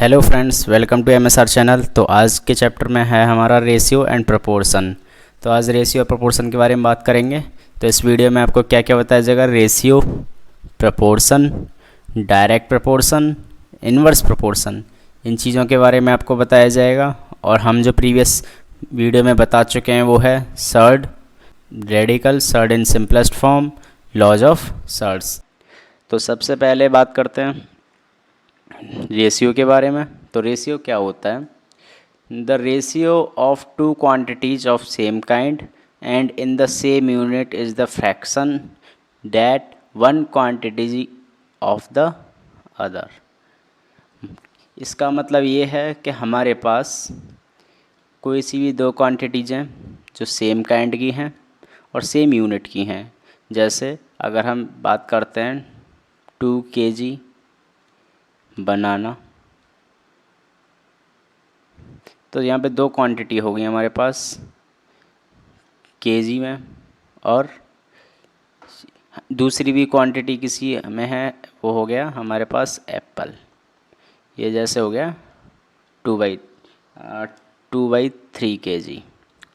Hello friends, welcome to MSR channel. तो आज के चैप्टर में है हमारा रेशियो एंड प्रोपोर्शन। तो आज रेशियो और प्रोपोर्शन के बारे में बात करेंगे। तो इस वीडियो में आपको क्या क्या बताया जाएगा, ratio, proportion, direct proportion, inverse proportion, इन चीज़ों के बारे में आपको बताया जाएगा। और हम जो प्रीवियस वीडियो में बता चुके हैं वो है surd radical, surd in simplest form, laws of surds. तो सबसे पहले बात करते हैं रेशियो के बारे में। तो रेशियो क्या होता है? The ratio of two quantities of same kind and in the same unit is the fraction that one quantity of the other. इसका मतलब ये है कि हमारे पास कोई सी भी दो क्वांटिटीज़ हैं जो सेम काइंड की हैं और सेम यूनिट की हैं। जैसे अगर हम बात करते हैं 2 kg बनाना, तो यहाँ पे दो क्वांटिटी हो गई हमारे पास केजी में, और दूसरी भी क्वांटिटी किसी में है, वो हो गया हमारे पास एप्पल। ये जैसे हो गया 2/3 kg।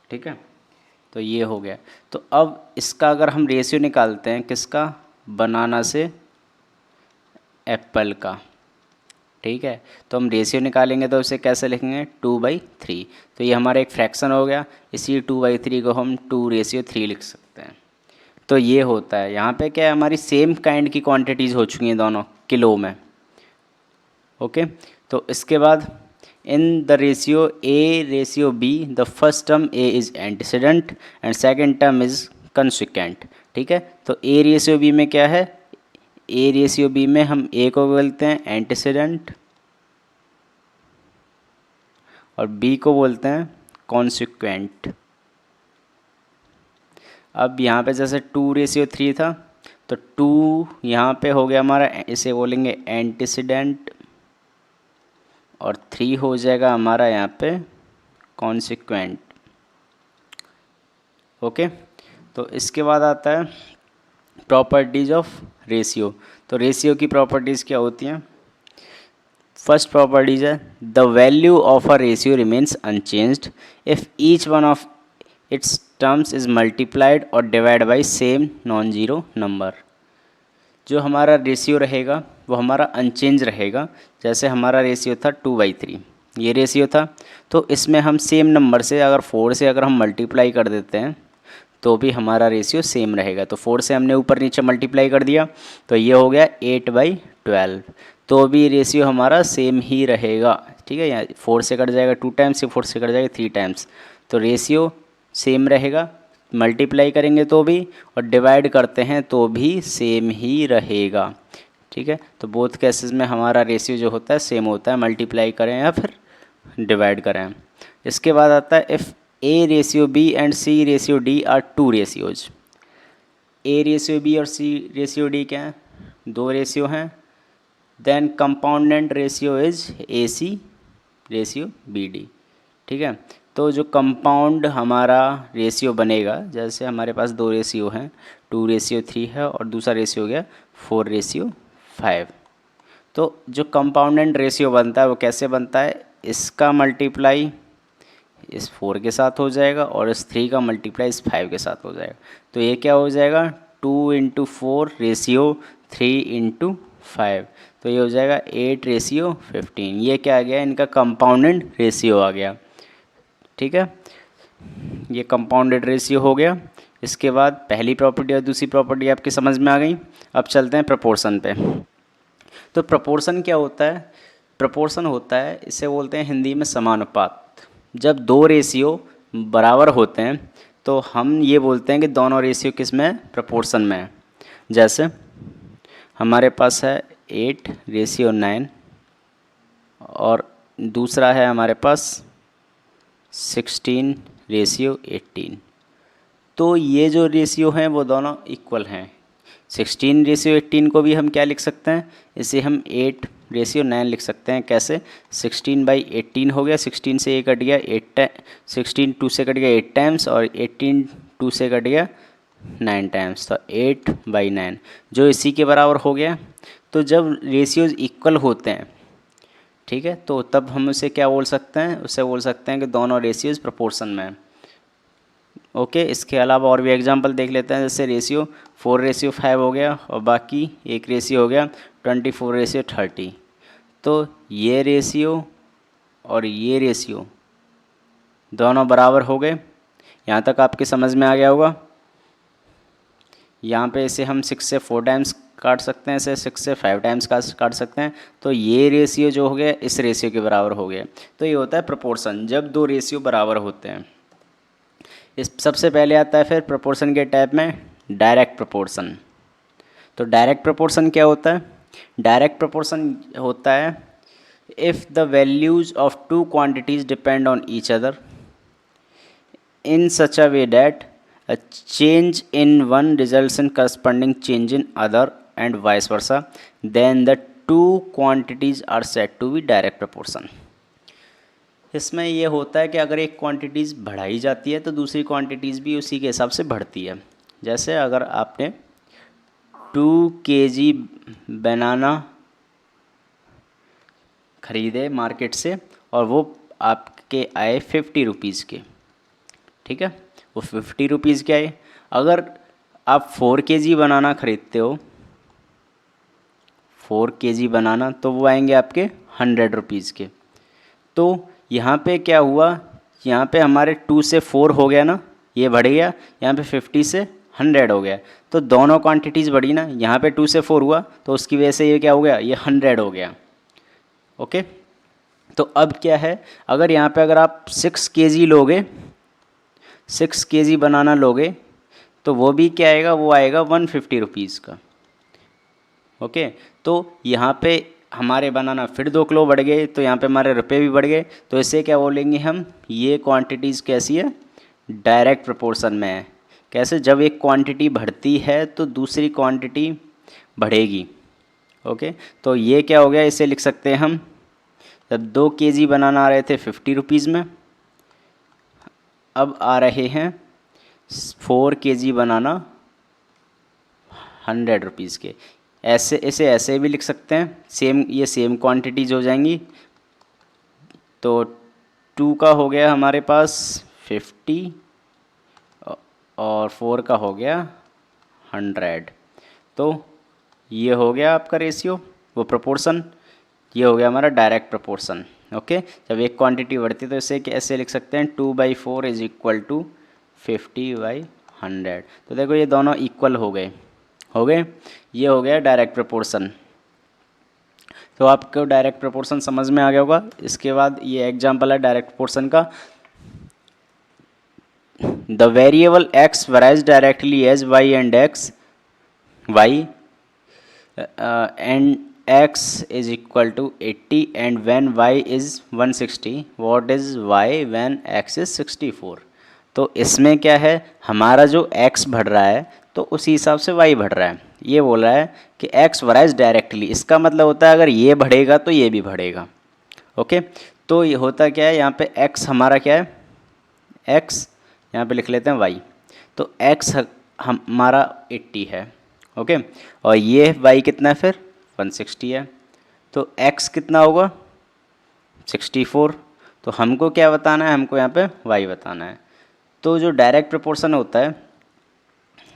ठीक है, तो ये हो गया। तो अब इसका अगर हम रेशियो निकालते हैं, किसका? बनाना से एप्पल का। ठीक है, तो हम रेशियो निकालेंगे तो इसे कैसे लिखेंगे? 2/3। तो ये हमारा एक फ्रैक्शन हो गया, इसी 2/3 को हम 2:3 लिख सकते हैं। तो ये होता है, यहाँ पे क्या है, हमारी सेम काइंड की क्वांटिटीज़ हो चुकी हैं दोनों किलो में। ओके, तो इसके बाद in the ratio A/B the first term A is antecedent and second term is consequent. ठीक है, तो A/B में क्या है? A/B में हम A को बोलते हैं एंटीसीडेंट और B को बोलते हैं कॉन्सिक्वेंट। अब यहाँ पे जैसे 2:3 था, तो 2 यहाँ पे हो गया हमारा, इसे बोलेंगे एंटीसीडेंट, और 3 हो जाएगा हमारा यहाँ पे कॉन्सिक्वेंट। ओके, तो इसके बाद आता है प्रॉपर्टीज़ ऑफ रेशियो। तो रेशियो की प्रॉपर्टीज़ क्या होती हैं? फर्स्ट प्रॉपर्टीज है the value of a ratio remains unchanged if each one of its terms is multiplied और divide by same non zero number. जो हमारा रेशियो रहेगा वो हमारा अनचेंज रहेगा। जैसे हमारा रेशियो था 2/3, ये रेशियो था, तो इसमें हम सेम नंबर से अगर 4 से अगर हम मल्टीप्लाई कर देते हैं तो भी हमारा रेशियो सेम रहेगा। तो 4 से हमने ऊपर नीचे मल्टीप्लाई कर दिया, तो ये हो गया 8/12, तो भी रेशियो हमारा सेम ही रहेगा। ठीक है, यहाँ 4 से कट जाएगा 2 टाइम्स, 4 से कट जाएगा 3 टाइम्स, तो रेशियो सेम रहेगा। मल्टीप्लाई करेंगे तो भी, और डिवाइड करते हैं तो भी सेम ही रहेगा। ठीक है, तो बोथ केसेस में हमारा रेशियो जो होता है सेम होता है, मल्टीप्लाई करें या फिर डिवाइड करें। इसके बाद आता है if A/B and C/D are two ratios. A/B और C/D क्या हैं? दो रेशियो हैं। Then compounded ratio is AC/BD। ठीक है, तो जो कंपाउंड हमारा रेशियो बनेगा, जैसे हमारे पास दो रेशियो हैं, 2:3 है और दूसरा रेशियो हो गया 4:5। तो जो कंपाउंडेंट रेशियो बनता है वो कैसे बनता है? इसका मल्टीप्लाई इस 4 के साथ हो जाएगा और इस 3 का मल्टीप्लाई इस 5 के साथ हो जाएगा। तो ये क्या हो जाएगा? 2 × 4 रेशियो 3 × 5, तो ये हो जाएगा 8:15। ये क्या आ गया? इनका कंपाउंडेड रेशियो आ गया। ठीक है, ये कंपाउंडेड रेशियो हो गया। इसके बाद पहली प्रॉपर्टी और दूसरी प्रॉपर्टी आपकी समझ में आ गई। अब चलते हैं प्रोपोर्शन पे। तो प्रोपोर्शन क्या होता है? प्रोपोर्शन होता है, इसे बोलते हैं हिंदी में समानुपात। जब दो रेशियो बराबर होते हैं तो हम ये बोलते हैं कि दोनों रेशियो किस में है? प्रोपोर्शन में है। जैसे हमारे पास है 8:9 और दूसरा है हमारे पास 16:18। तो ये जो रेशियो हैं वो दोनों इक्वल हैं। 16:18 को भी हम क्या लिख सकते हैं? इसे हम 8:9 लिख सकते हैं। कैसे? 16/18 हो गया, 16 से 1 कट गया 8, 16 2 से कट गया 8 टाइम्स और 18 2 से कट गया 9 टाइम्स, तो 8/9 जो इसी के बराबर हो गया। तो जब रेशियोज इक्वल होते हैं ठीक है, तो तब हम उसे क्या बोल सकते हैं, उसे बोल सकते हैं कि दोनों रेशियोज प्रोपोर्शन में हैं। ओके, इसके अलावा और भी एग्जांपल देख लेते हैं, जैसे रेशियो 4:5 हो गया और बाकी एक रेशियो हो गया 24:30। तो ये रेशियो और ये रेशियो दोनों बराबर हो गए। यहाँ तक आपके समझ में आ गया होगा। यहाँ पे इसे हम 6 से 4 टाइम्स काट सकते हैं, इसे 6 से 5 टाइम्स काट सकते हैं। तो ये रेशियो जो हो गया इस रेशियो के बराबर हो गया। तो ये होता है प्रोपोर्शन, जब दो रेशियो बराबर होते हैं। इस सबसे पहले आता है फिर प्रोपोर्शन के टाइप में डायरेक्ट प्रोपोर्शन। तो डायरेक्ट प्रोपोर्शन क्या होता है? डायरेक्ट प्रोपोर्शन होता है if the values of two quantities depend on each other in such a way that a change in one results in corresponding change in other and vice versa, then the two quantities are said to be direct proportion. इसमें ये होता है कि अगर एक quantities बढ़ाई जाती है तो दूसरी क्वांटिटीज़ भी उसी के हिसाब से बढ़ती है। जैसे अगर आपने 2 kg बनाना ख़रीदे मार्केट से और वो आपके आए 50 रुपीज़ के, ठीक है, वो 50 रुपीज़ के आए। अगर आप 4 kg बनाना ख़रीदते हो, 4 kg बनाना, तो वो आएंगे आपके 100 रुपीज़ के। तो यहाँ पे क्या हुआ, यहाँ पे हमारे 2 से 4 हो गया ना, ये बढ़ गया, यहाँ पे 50 से 100 हो गया। तो दोनों क्वांटिटीज़ बढ़ी ना, यहाँ पे 2 से 4 हुआ तो उसकी वजह से ये क्या हो गया, ये 100 हो गया। ओके, तो अब क्या है, अगर यहाँ पे अगर आप 6 kg लोगे, 6 kg बनाना लोगे तो वो भी क्या आएगा, वो आएगा 150 रुपीज़ का। ओके, तो यहाँ पे हमारे बनाना फिर 2 किलो बढ़ गए, तो यहाँ पे हमारे रुपए भी बढ़ गए। तो इससे क्या बोलेंगे हम, ये क्वांटिटीज़ कैसी है, डायरेक्ट प्रोपोर्शन में है। कैसे, जब एक क्वांटिटी बढ़ती है तो दूसरी क्वांटिटी बढ़ेगी। ओके, तो ये क्या हो गया, इसे लिख सकते हैं हम, जब 2 kg बनाना आ रहे थे 50 रुपीज़ में, अब आ रहे हैं 4 kg बनाना 100 रुपीज़ के। ऐसे इसे ऐसे भी लिख सकते हैं, सेम, ये सेम क्वांटिटीज हो जाएंगी। तो 2 का हो गया हमारे पास 50 और 4 का हो गया 100। तो ये हो गया आपका रेशियो, वो प्रोपोर्शन, ये हो गया हमारा डायरेक्ट प्रोपोर्शन। ओके, जब एक क्वांटिटी बढ़ती है तो इसे ऐसे लिख सकते हैं 2/4 इज इक्वल टू 50/100। तो देखो ये दोनों इक्वल हो गए, ये हो गया डायरेक्ट प्रोपोर्शन। तो आपको डायरेक्ट प्रोपोर्शन समझ में आ गया होगा। इसके बाद ये एग्जांपल है डायरेक्ट प्रोपोर्शन का। The variable x varies directly as y and x is equal to 80 and when y is 160, what is y when x is 64? तो इसमें क्या है, हमारा जो x बढ़ रहा है तो उसी हिसाब से y बढ़ रहा है। ये बोल रहा है कि x वराइज डायरेक्टली, इसका मतलब होता है अगर ये बढ़ेगा तो ये भी बढ़ेगा। ओके, तो ये होता क्या है, यहाँ पे x हमारा क्या है, x यहाँ पे लिख लेते हैं y। तो x हमारा 80 है। ओके, और ये y कितना है फिर 160 है। तो x कितना होगा 64। तो हमको क्या बताना है, हमको यहाँ पे y बताना है। तो जो डायरेक्ट प्रोपोर्शन होता है,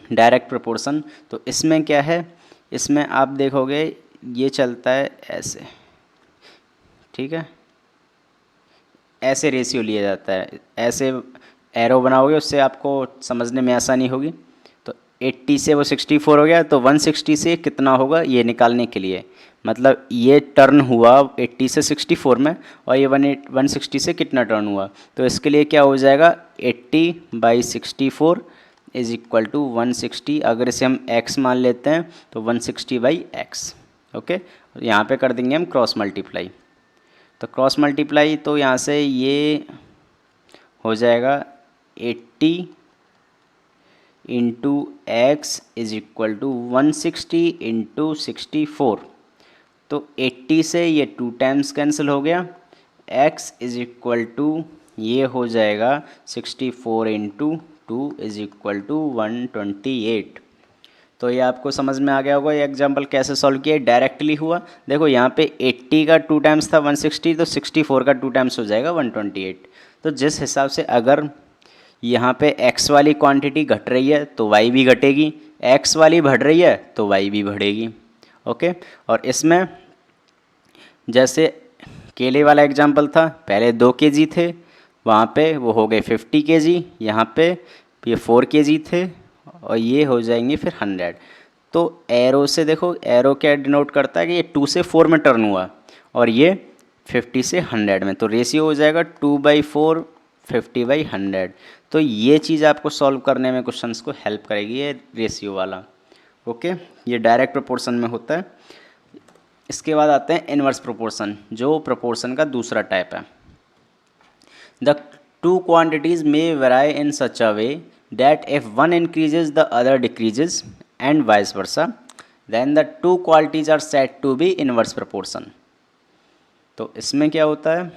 डायरेक्ट प्रोपोर्शन, तो इसमें क्या है, इसमें आप देखोगे ये चलता है ऐसे, ठीक है, ऐसे रेशियो लिया जाता है, ऐसे एरो बनाओगे उससे आपको समझने में आसानी होगी। तो 80 से वो 64 हो गया, तो 160 से कितना होगा ये निकालने के लिए, मतलब ये टर्न हुआ 80 से 64 में और ये 160 से कितना टर्न हुआ, तो इसके लिए क्या हो जाएगा 80/64 इज इक्वल टू 160। अगर इसे हम x मान लेते हैं तो 160/x। ओके, यहाँ पे कर देंगे हम क्रॉस मल्टीप्लाई। तो क्रॉस मल्टीप्लाई, तो यहाँ से ये हो जाएगा 80 into x is equal to 160 into 64। तो 80 से ये 2 टाइम्स कैंसिल हो गया, x इज इक्वल टू ये हो जाएगा 64 इंटू 2 इज इक्वल टू 128। तो ये आपको समझ में आ गया होगा ये एग्जांपल कैसे सॉल्व किया, डायरेक्टली हुआ। देखो यहाँ पे 80 का 2 टाइम्स था 160, तो 64 का 2 टाइम्स हो जाएगा 128। तो जिस हिसाब से अगर यहाँ पे x वाली क्वांटिटी घट रही है तो y भी घटेगी, x वाली बढ़ रही है तो y भी बढ़ेगी। ओके, और इसमें जैसे केले वाला एग्जाम्पल था, पहले 2 kg थे, वहाँ पे वो हो गए 50 kg, यहाँ पे ये 4 kg थे और ये हो जाएंगे फिर 100। तो एरो से देखो, एरो क्या डिनोट करता है कि ये 2 से 4 में टर्न हुआ और ये 50 से 100 में, तो रेशियो हो जाएगा 2/4 50/100। तो ये चीज़ आपको सॉल्व करने में क्वेश्चंस को हेल्प करेगी ये रेशियो वाला। ओके, ये डायरेक्ट प्रोपोर्शन में होता है। इसके बाद आते हैं इनवर्स प्रोपोर्शन, जो प्रोपोर्शन का दूसरा टाइप है। The two quantities may vary in such a way that if one increases the other decreases and vice versa, then the two qualities are said to be inverse proportion. तो इसमें क्या होता है,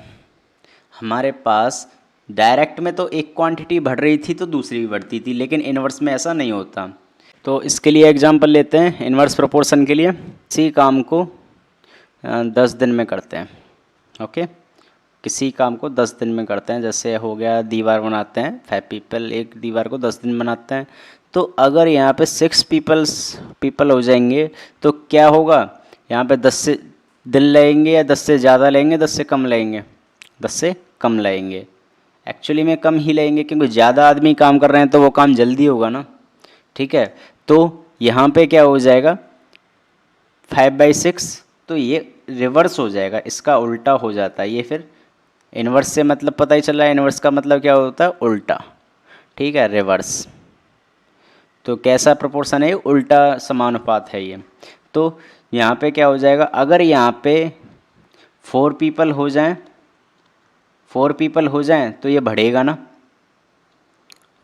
हमारे पास direct में तो एक क्वांटिटी बढ़ रही थी तो दूसरी भी बढ़ती थी, लेकिन इनवर्स में ऐसा नहीं होता। तो इसके लिए एग्जांपल लेते हैं इनवर्स प्रोपोर्शन के लिए। इसी काम को 10 दिन में करते हैं। ओके, किसी काम को 10 दिन में करते हैं, जैसे हो गया दीवार बनाते हैं, 5 पीपल एक दीवार को 10 दिन बनाते हैं। तो अगर यहाँ पे 6 पीपल हो जाएंगे तो क्या होगा, यहाँ पे 10 से दिन लगेंगे या 10 से ज़्यादा लेंगे, 10 से कम लेंगे, 10 से कम लेंगे। एक्चुअली में कम ही लेंगे, क्योंकि ज़्यादा आदमी काम कर रहे हैं तो वो काम जल्दी होगा ना। ठीक है, तो यहाँ पे क्या हो जाएगा 5/6, तो ये रिवर्स हो जाएगा, इसका उल्टा हो जाता है। ये फिर इनवर्स से मतलब पता ही चल रहा है, इनवर्स का मतलब क्या होता है, उल्टा। ठीक है, रिवर्स। तो कैसा प्रोपोर्शन है ये, उल्टा समानुपात है ये। तो यहाँ पे क्या हो जाएगा, अगर यहाँ पे 4 पीपल हो जाएं, 4 पीपल हो जाएं तो ये बढ़ेगा ना।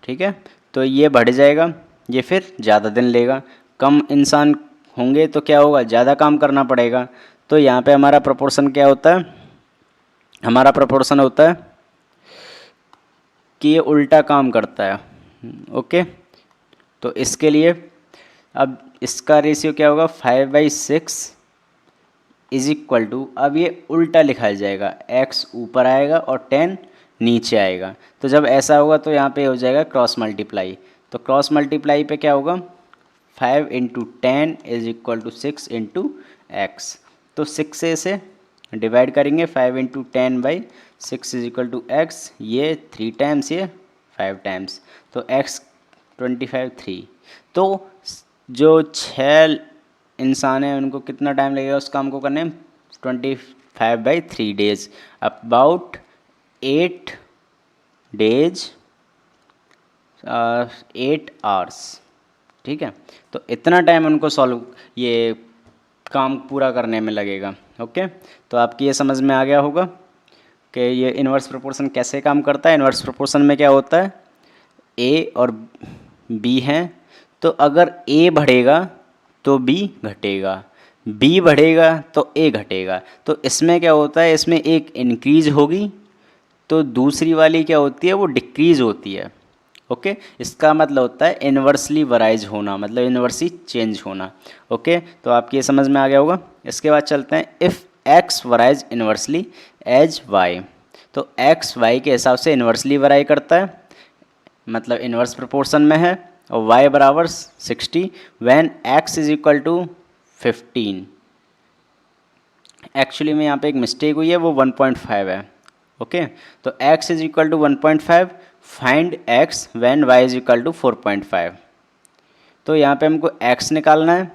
ठीक है, तो ये बढ़ जाएगा, ये फिर ज़्यादा दिन लेगा। कम इंसान होंगे तो क्या होगा, ज़्यादा काम करना पड़ेगा। तो यहाँ पे हमारा प्रोपोर्शन क्या होता है, हमारा प्रोपोर्शन होता है कि ये उल्टा काम करता है। ओके, तो इसके लिए अब इसका रेशियो क्या होगा, 5/6 इज इक्वल टू, अब ये उल्टा लिखा जाएगा, x ऊपर आएगा और 10 नीचे आएगा। तो जब ऐसा होगा तो यहाँ पे हो जाएगा क्रॉस मल्टीप्लाई। तो क्रॉस मल्टीप्लाई पे क्या होगा, 5 × 10 इज इक्वल टू 6 × x। तो 6 से डिवाइड करेंगे, 5 × 10/6 इज इक्वल टू x, ये 3 टाइम्स, ये 5 टाइम्स, तो x 25 3। तो जो 6 इंसान हैं उनको कितना टाइम लगेगा उस काम को करने में, 25/3 डेज, अबाउट 8 डेज 8 आवर्स। ठीक है, तो इतना टाइम उनको सॉल्व ये काम पूरा करने में लगेगा। ओके, तो आपकी ये समझ में आ गया होगा कि ये इनवर्स प्रोपोर्शन कैसे काम करता है। इनवर्स प्रोपोर्शन में क्या होता है, ए और बी हैं, तो अगर ए बढ़ेगा तो बी घटेगा, बी बढ़ेगा तो ए घटेगा। तो इसमें क्या होता है, इसमें एक इंक्रीज होगी तो दूसरी वाली क्या होती है, वो डिक्रीज होती है। ओके, इसका मतलब होता है इन्वर्सली वराइज होना, मतलब इन्वर्सली चेंज होना। ओके, तो आपकी ये समझ में आ गया होगा। इसके बाद चलते हैं, if x varies inversely as y. तो एक्स वाई के हिसाब से इन्वर्सली वराई करता है, मतलब इन्वर्स प्रोपोर्शन में है, और y बराबर 60 when x is equal to 15। Actually में यहाँ पे एक मिस्टेक हुई है, वो 1.5 है। ओके, तो x is equal to 1.5, find x when y is equal to 4.5। तो यहाँ पे हमको x निकालना है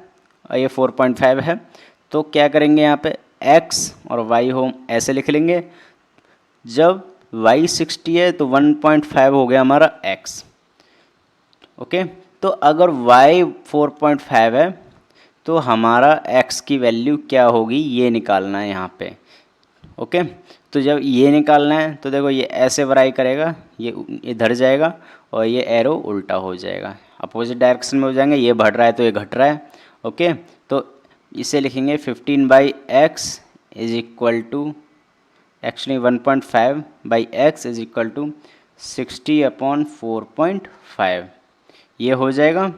और ये 4.5 है। तो क्या करेंगे, यहाँ पे x और y हो ऐसे लिख लेंगे। जब y 60 है तो 1.5 हो गया हमारा x। ओके, तो अगर y 4.5 है तो हमारा x की वैल्यू क्या होगी, ये निकालना है यहाँ पे। ओके, तो जब ये निकालना है तो देखो ये ऐसे वराई करेगा, ये इधर जाएगा और ये एरो उल्टा हो जाएगा, अपोजिट डायरेक्शन में हो जाएंगे, ये बढ़ रहा है तो ये घट रहा है। ओके, तो इसे लिखेंगे 15/x is equal to, actually 1.5/x is equal to 60/4.5, ये हो जाएगा।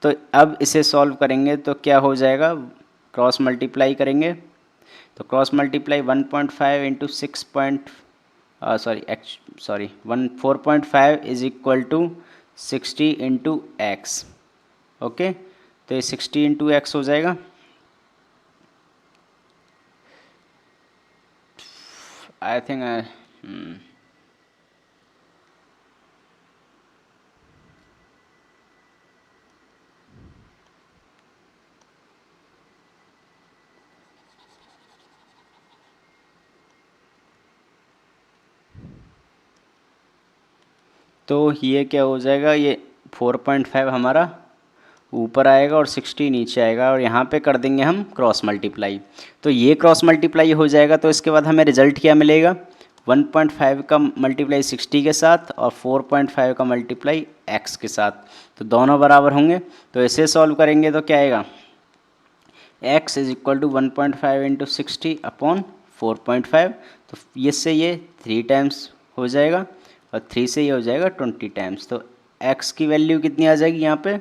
तो अब इसे सॉल्व करेंगे तो क्या हो जाएगा, क्रॉस मल्टीप्लाई करेंगे तो cross multiply 1.5 into 4.5 is equal to 60 into x. Okay, तो ये 60 इंटू एक्स हो जाएगा। आई थिंक तो ये क्या हो जाएगा, ये 4.5 हमारा ऊपर आएगा और 60 नीचे आएगा, और यहाँ पे कर देंगे हम क्रॉस मल्टीप्लाई। तो ये क्रॉस मल्टीप्लाई हो जाएगा, तो इसके बाद हमें रिजल्ट क्या मिलेगा, 1.5 का मल्टीप्लाई 60 के साथ और 4.5 का मल्टीप्लाई x के साथ, तो दोनों बराबर होंगे। तो इसे सॉल्व करेंगे तो क्या आएगा, x is equal to 1.5 into 60 upon 4.5। तो इससे ये 3 टाइम्स हो जाएगा और 3 से ये हो जाएगा 20 टाइम्स। तो x की वैल्यू कितनी आ जाएगी यहाँ पे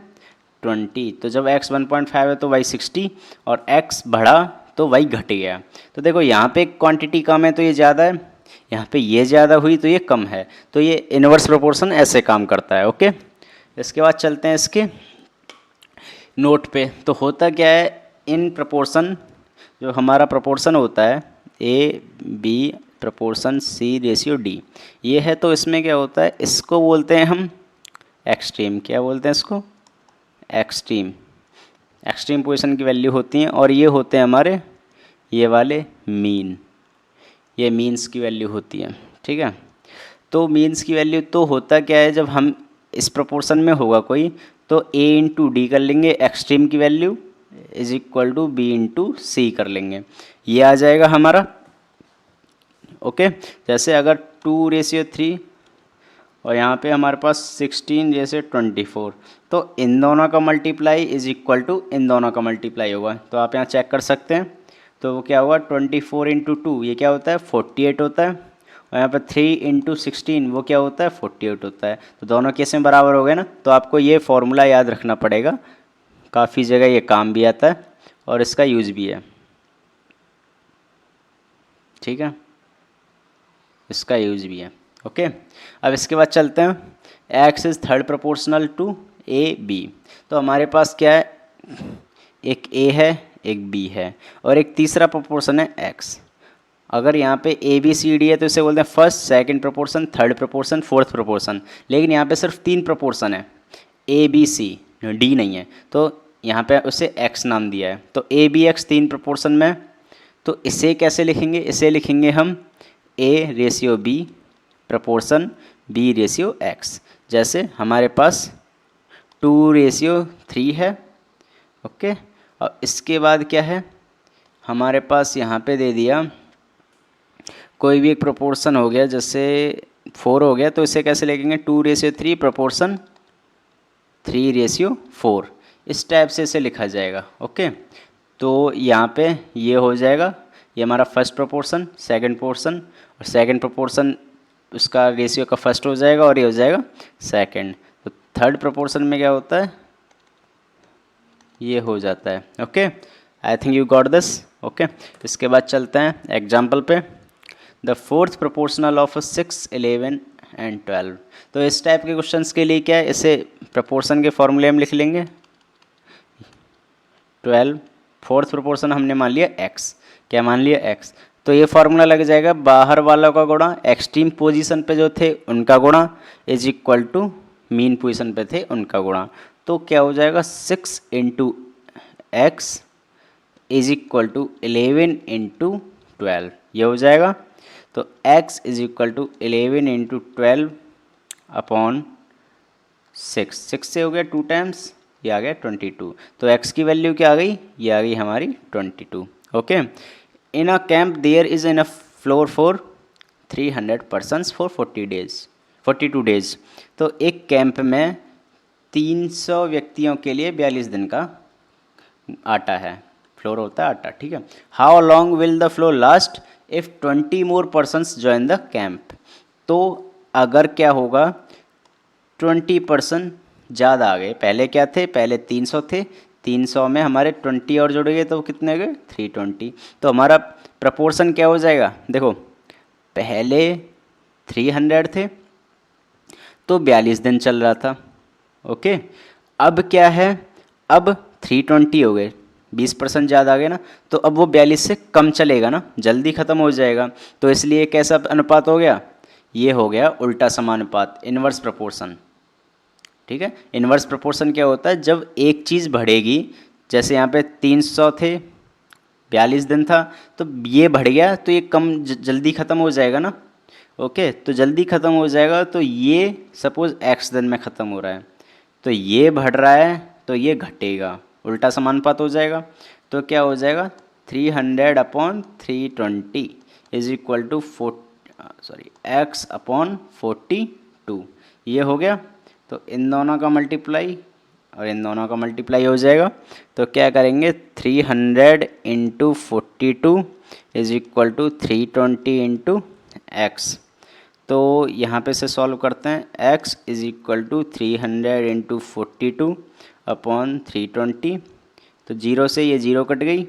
20। तो जब x 1.5 है तो y 60 और x बढ़ा तो y घट गया। तो देखो यहाँ पे क्वांटिटी कम है तो ये ज़्यादा है, यहाँ पे ये ज़्यादा हुई तो ये कम है। तो ये इनवर्स प्रोपोर्शन ऐसे काम करता है। ओके, इसके बाद चलते हैं इसके नोट पे। तो होता क्या है, इन प्रोपोर्शन जो हमारा प्रोपोर्शन होता है a b proportion c ratio d, ये है। तो इसमें क्या होता है, इसको बोलते हैं हम एक्सट्रीम। क्या बोलते हैं इसको, एक्सट्रीम। एक्सट्रीम पोजीशन की वैल्यू होती हैं, और ये होते हैं हमारे ये वाले मीन, ये मीन्स की वैल्यू होती है। ठीक है, तो मीन्स की वैल्यू तो होता क्या है, जब हम इस प्रोपोर्शन में होगा कोई तो a इंटू डी कर लेंगे, एक्सट्रीम की value is equal to b into c कर लेंगे, ये आ जाएगा हमारा। ओके, जैसे अगर 2:3 और यहाँ पे हमारे पास 16:24, तो इन दोनों का मल्टीप्लाई इज इक्वल टू इन दोनों का मल्टीप्लाई होगा। तो आप यहाँ चेक कर सकते हैं, तो वो क्या होगा 24 इंटू 2 ये क्या होता है 48 होता है, और यहाँ पर 3 इंटू 16 वो क्या होता है 48 होता है। तो दोनों केस में बराबर हो गए ना। तो आपको ये फॉर्मूला याद रखना पड़ेगा, काफ़ी जगह ये काम भी आता है और इसका यूज़ भी है। ठीक है, इसका यूज़ भी है। ओके, अब इसके बाद चलते हैं x is third proportional to a b. तो हमारे पास क्या है, एक a है एक b है और एक तीसरा प्रोपोर्शन है x। अगर यहाँ पे ए बी सी डी है तो इसे बोलते हैं first second proportion, third proportion, fourth proportion. लेकिन यहाँ पे सिर्फ 3 प्रोपोर्शन है, ए बी सी, डी नहीं है, तो यहाँ पे उसे x नाम दिया है। तो ए बी एक्स 3 प्रोपोर्शन में, तो इसे कैसे लिखेंगे, इसे लिखेंगे हम a ratio b proportion b ratio x। जैसे हमारे पास 2:3 है। ओके, और इसके बाद क्या है, हमारे पास यहाँ पे दे दिया कोई भी एक प्रोपोर्शन हो गया, जैसे 4 हो गया, तो इसे कैसे लिखेंगे 2:3 प्रपोर्शन 3:4, इस टाइप से इसे लिखा जाएगा। ओके, तो यहाँ पे ये हो जाएगा, ये हमारा फर्स्ट प्रोपोर्शन, सेकंड पोर्शन, और सेकंड प्रोपोर्शन उसका रेशियो का फर्स्ट हो जाएगा और ये हो जाएगा सेकंड। तो थर्ड प्रोपोर्शन में क्या होता है, ये हो जाता है। Okay, I think you got this. Okay, इसके बाद चलते हैं एग्जाम्पल पे। The fourth proportional of 6, 11 and 12। तो इस टाइप के क्वेश्चंस के लिए क्या है, इसे प्रोपोर्शन के फॉर्मूले में लिख लेंगे। 12 फोर्थ प्रोपोर्शन हमने मान लिया x, क्या मान लिया x, तो ये फार्मूला लग जाएगा बाहर वालों का गुणा एक्सट्रीम पोजीशन पे जो थे उनका गुणा is equal to mean position पे थे उनका गुणा। तो क्या हो जाएगा 6 into x is equal to 11 into 12, ये हो जाएगा। तो x is equal to 11 into 12 upon 6, 6 से हो गया 2 टाइम्स, ये आ गया 22। तो x की वैल्यू क्या आ गई, ये आ गई हमारी 22। Okay, in a camp there is in a flour for 300 persons for 42 days. तो एक कैंप में 300 व्यक्तियों के लिए 42 दिन का आटा है, फ्लोर होता है आटा। ठीक है, how long will the floor last if 20 more persons join the camp. तो अगर क्या होगा 20 पर्सन ज़्यादा आ गए। पहले क्या थे, पहले 300 थे, 300 में हमारे 20 और जुड़ गए तो कितने आ गए 320। तो हमारा प्रपोर्शन क्या हो जाएगा, देखो पहले 300 थे तो 42 दिन चल रहा था, ओके। अब क्या है, अब 320 हो गए, 20% ज़्यादा आ गए ना, तो अब वो 42 से कम चलेगा ना, जल्दी ख़त्म हो जाएगा। तो इसलिए कैसा अनुपात हो गया, ये हो गया उल्टा समानुपात, इनवर्स प्रपोर्शन। ठीक है, इनवर्स प्रपोर्शन क्या होता है, जब एक चीज़ बढ़ेगी, जैसे यहाँ पे 300 थे, 42 दिन था, तो ये बढ़ गया तो ये कम जल्दी ख़त्म हो जाएगा ना, ओके। तो जल्दी ख़त्म हो जाएगा, तो ये सपोज़ x दिन में ख़त्म हो रहा है, तो ये बढ़ रहा है तो ये घटेगा, उल्टा समानुपात हो जाएगा। तो क्या हो जाएगा 300/320 इज इक्वल टू x/42, ये हो गया। तो इन दोनों का मल्टीप्लाई और इन दोनों का मल्टीप्लाई हो जाएगा। तो क्या करेंगे 300 into 42 is equal to 320 into x. तो यहाँ पे से सॉल्व करते हैं, x is equal to 300 into 42/320। तो 0 से ये 0 कट गई,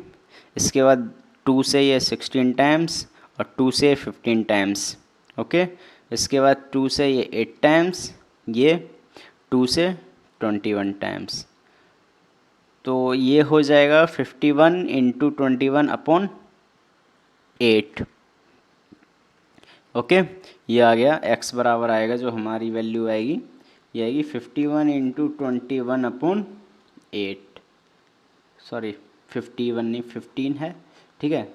इसके बाद 2 से ये 16 टाइम्स और 2 से 15 टाइम्स, ओके। इसके बाद 2 से ये 8 टाइम्स, ये 2 से 21 टाइम्स। तो ये हो जाएगा 51 इंटू 21/8, ओके। ये आ गया, x बराबर आएगा, जो हमारी वैल्यू आएगी ये आएगी 51 इंटू 21/8, सॉरी 51 नहीं 15 है, ठीक है, आई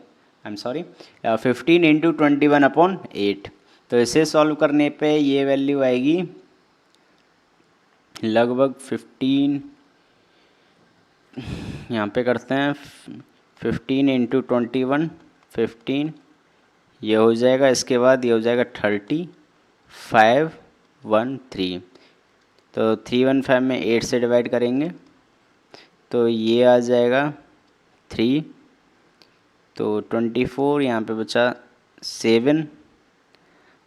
एम सॉरी, 15 इंटू 21/8। तो इसे सॉल्व करने पे ये वैल्यू आएगी लगभग 15, यहाँ पे करते हैं 15 इंटू 21, 15, ये हो जाएगा, इसके बाद ये हो जाएगा 3513। तो 315 में 8 से डिवाइड करेंगे तो ये आ जाएगा 3, तो 24, यहाँ पे बचा 7,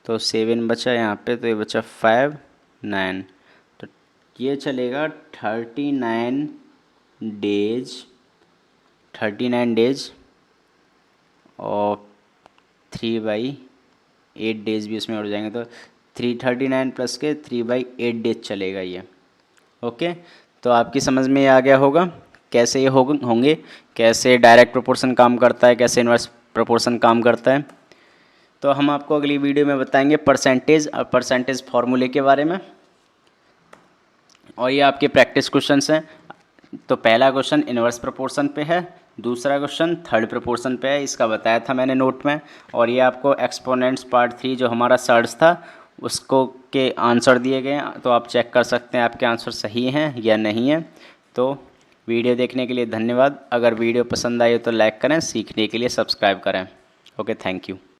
तो 7 बचा यहाँ पे, तो ये बचा 5, 9। तो ये चलेगा 39 डेज और 3/8 डेज भी उसमें उड़ जाएंगे, तो 339 प्लस के 3/8 डेज चलेगा ये, ओके। तो आपकी समझ में आ गया होगा कैसे ये होंगे, कैसे डायरेक्ट प्रोपोर्शन काम करता है, कैसे इनवर्स प्रोपोर्शन काम करता है। तो हम आपको अगली वीडियो में बताएंगे परसेंटेज और परसेंटेज फार्मूले के बारे में, और ये आपके प्रैक्टिस क्वेश्चंस हैं। तो पहला क्वेश्चन इनवर्स प्रोपोर्शन पे है, दूसरा क्वेश्चन थर्ड प्रोपोर्शन पे है, इसका बताया था मैंने नोट में। और ये आपको एक्सपोनेंट्स पार्ट 3 जो हमारा सर्च था उसको के आंसर दिए गए हैं, तो आप चेक कर सकते हैं आपके आंसर सही हैं या नहीं है। तो वीडियो देखने के लिए धन्यवाद। अगर वीडियो पसंद आई हो तो लाइक करें, सीखने के लिए सब्सक्राइब करें। Okay, thank you.